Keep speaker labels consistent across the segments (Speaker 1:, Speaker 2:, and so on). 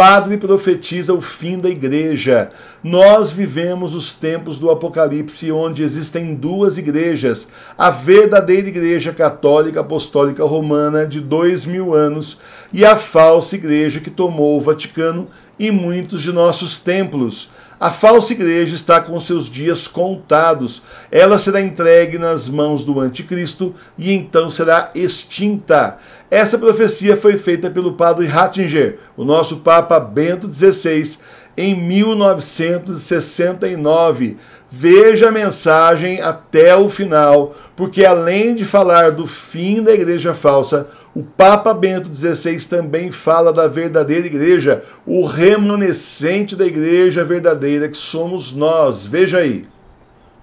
Speaker 1: padre profetiza o fim da igreja. Nós vivemos os tempos do Apocalipse, onde existem duas igrejas. A verdadeira igreja católica apostólica romana de 2000 anos e a falsa igreja que tomou o Vaticano e muitos de nossos templos. A falsa igreja está com seus dias contados. Ela será entregue nas mãos do anticristo e então será extinta. Essa profecia foi feita pelo padre Ratzinger, o nosso Papa Bento XVI, em 1969. Veja a mensagem até o final, porque além de falar do fim da igreja falsa, o Papa Bento XVI também fala da verdadeira igreja, o remanescente da igreja verdadeira que somos nós. Veja aí.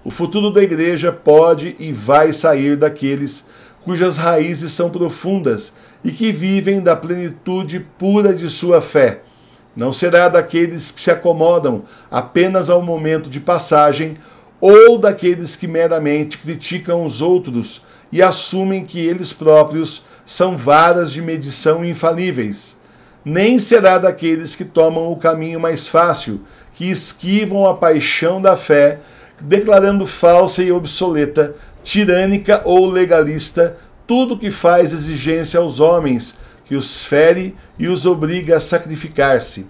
Speaker 1: O futuro da igreja pode e vai sair daqueles cujas raízes são profundas e que vivem da plenitude pura de sua fé. Não será daqueles que se acomodam apenas ao momento de passagem ou daqueles que meramente criticam os outros e assumem que eles próprios são varas de medição infalíveis. Nem será daqueles que tomam o caminho mais fácil, que esquivam a paixão da fé, declarando falsa e obsoleta, tirânica ou legalista, tudo que faz exigência aos homens, que os fere e os obriga a sacrificar-se.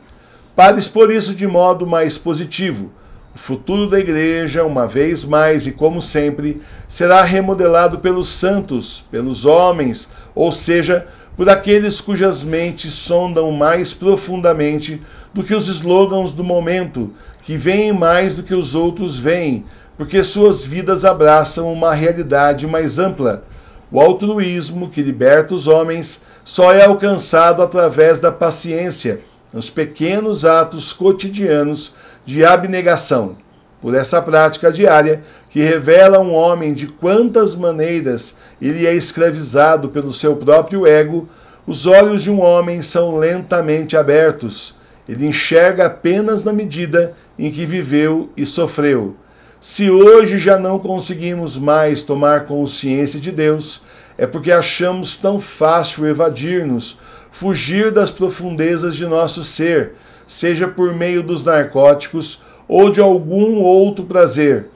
Speaker 1: Para expor isso de modo mais positivo, o futuro da igreja, uma vez mais e como sempre, será remodelado pelos santos, pelos homens, ou seja, por aqueles cujas mentes sondam mais profundamente do que os slogans do momento, que veem mais do que os outros veem, porque suas vidas abraçam uma realidade mais ampla. O altruísmo que liberta os homens só é alcançado através da paciência, nos pequenos atos cotidianos de abnegação. Por essa prática diária, que revela um homem de quantas maneiras ele é escravizado pelo seu próprio ego, os olhos de um homem são lentamente abertos. Ele enxerga apenas na medida em que viveu e sofreu. Se hoje já não conseguimos mais tomar consciência de Deus, é porque achamos tão fácil evadir-nos, fugir das profundezas de nosso ser, seja por meio dos narcóticos ou de algum outro prazer.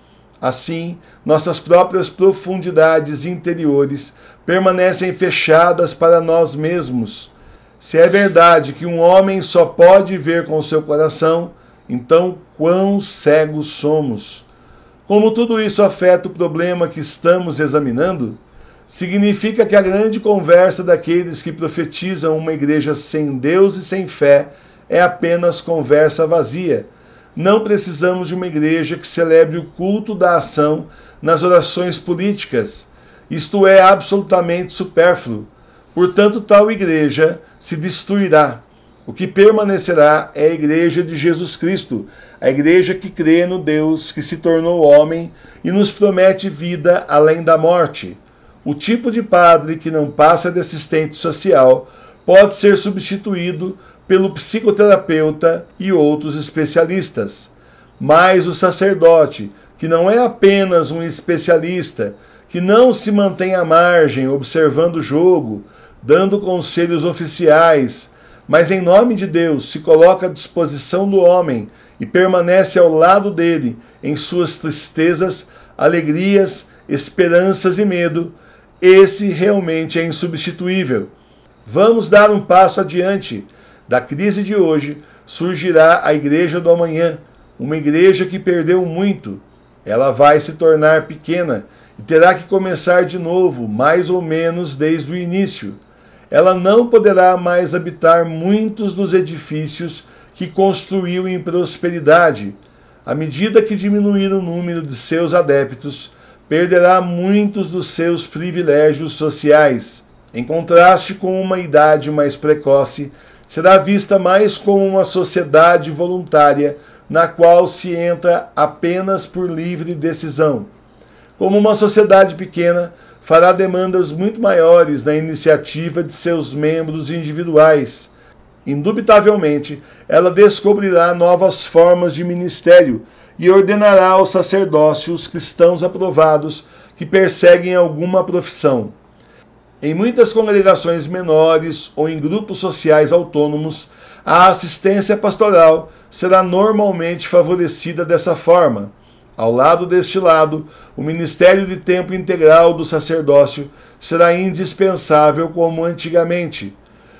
Speaker 1: Assim, nossas próprias profundidades interiores permanecem fechadas para nós mesmos. Se é verdade que um homem só pode ver com seu coração, então quão cegos somos! Como tudo isso afeta o problema que estamos examinando, significa que a grande conversa daqueles que profetizam uma igreja sem Deus e sem fé é apenas conversa vazia. Não precisamos de uma igreja que celebre o culto da ação nas orações políticas. Isto é absolutamente supérfluo. Portanto, tal igreja se destruirá. O que permanecerá é a igreja de Jesus Cristo, a igreja que crê no Deus que se tornou homem e nos promete vida além da morte. O tipo de padre que não passa de assistente social pode ser substituído pelo psicoterapeuta e outros especialistas. Mas o sacerdote, que não é apenas um especialista, que não se mantém à margem observando o jogo, dando conselhos oficiais, mas em nome de Deus se coloca à disposição do homem e permanece ao lado dele em suas tristezas, alegrias, esperanças e medo, esse realmente é insubstituível. Vamos dar um passo adiante. Da crise de hoje surgirá a igreja do amanhã, uma igreja que perdeu muito. Ela vai se tornar pequena e terá que começar de novo, mais ou menos desde o início. Ela não poderá mais habitar muitos dos edifícios que construiu em prosperidade. À medida que diminuir o número de seus adeptos, perderá muitos dos seus privilégios sociais. Em contraste com uma idade mais precoce, será vista mais como uma sociedade voluntária na qual se entra apenas por livre decisão. Como uma sociedade pequena, fará demandas muito maiores na iniciativa de seus membros individuais. Indubitavelmente, ela descobrirá novas formas de ministério e ordenará ao sacerdócio os cristãos aprovados que perseguem alguma profissão. Em muitas congregações menores ou em grupos sociais autônomos, A assistência pastoral será normalmente favorecida dessa forma. Ao lado deste lado, o ministério de tempo integral do sacerdócio será indispensável como antigamente.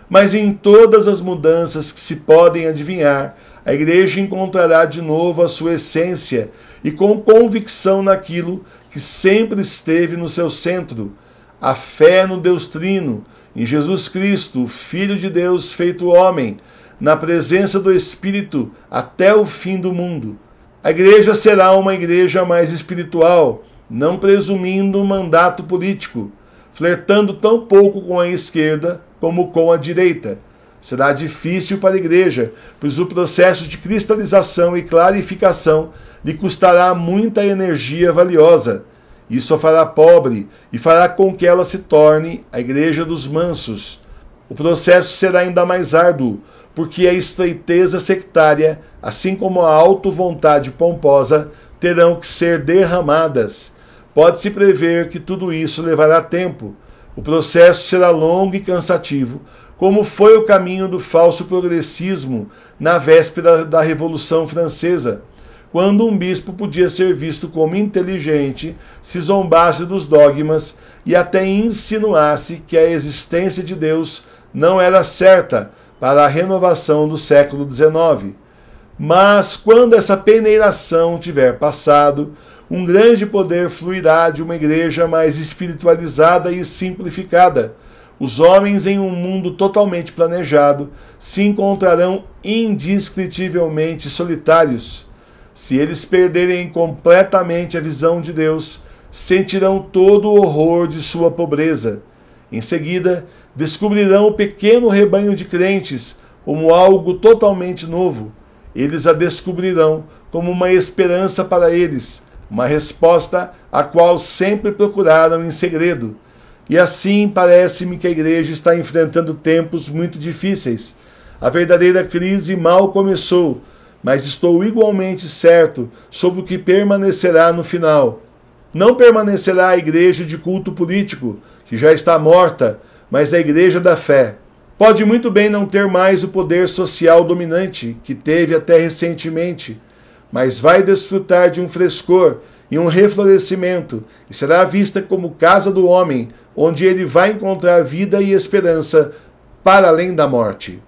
Speaker 1: Mas em todas as mudanças que se podem adivinhar, a igreja encontrará de novo a sua essência e com convicção naquilo que sempre esteve no seu centro, a fé no Deus Trino, em Jesus Cristo, Filho de Deus feito homem, na presença do Espírito até o fim do mundo. A igreja será uma igreja mais espiritual, não presumindo um mandato político, flertando tão pouco com a esquerda como com a direita. Será difícil para a igreja, pois o processo de cristalização e clarificação lhe custará muita energia valiosa. Isso a fará pobre e fará com que ela se torne a igreja dos mansos. O processo será ainda mais árduo, porque a estreiteza sectária, assim como a auto-vontade pomposa, terão que ser derramadas. Pode-se prever que tudo isso levará tempo. O processo será longo e cansativo, como foi o caminho do falso progressismo na véspera da Revolução Francesa, quando um bispo podia ser visto como inteligente, se zombasse dos dogmas e até insinuasse que a existência de Deus não era certa para a renovação do século XIX. Mas, quando essa peneiração tiver passado, um grande poder fluirá de uma igreja mais espiritualizada e simplificada. Os homens, em um mundo totalmente planejado, se encontrarão indescritivelmente solitários. Se eles perderem completamente a visão de Deus, sentirão todo o horror de sua pobreza. Em seguida, descobrirão o pequeno rebanho de crentes como algo totalmente novo. Eles a descobrirão como uma esperança para eles, uma resposta a qual sempre procuraram em segredo. E assim parece-me que a igreja está enfrentando tempos muito difíceis. A verdadeira crise mal começou, mas estou igualmente certo sobre o que permanecerá no final. Não permanecerá a igreja de culto político, que já está morta, mas a igreja da fé. Pode muito bem não ter mais o poder social dominante que teve até recentemente, mas vai desfrutar de um frescor e um reflorescimento, e será vista como casa do homem, onde ele vai encontrar vida e esperança para além da morte.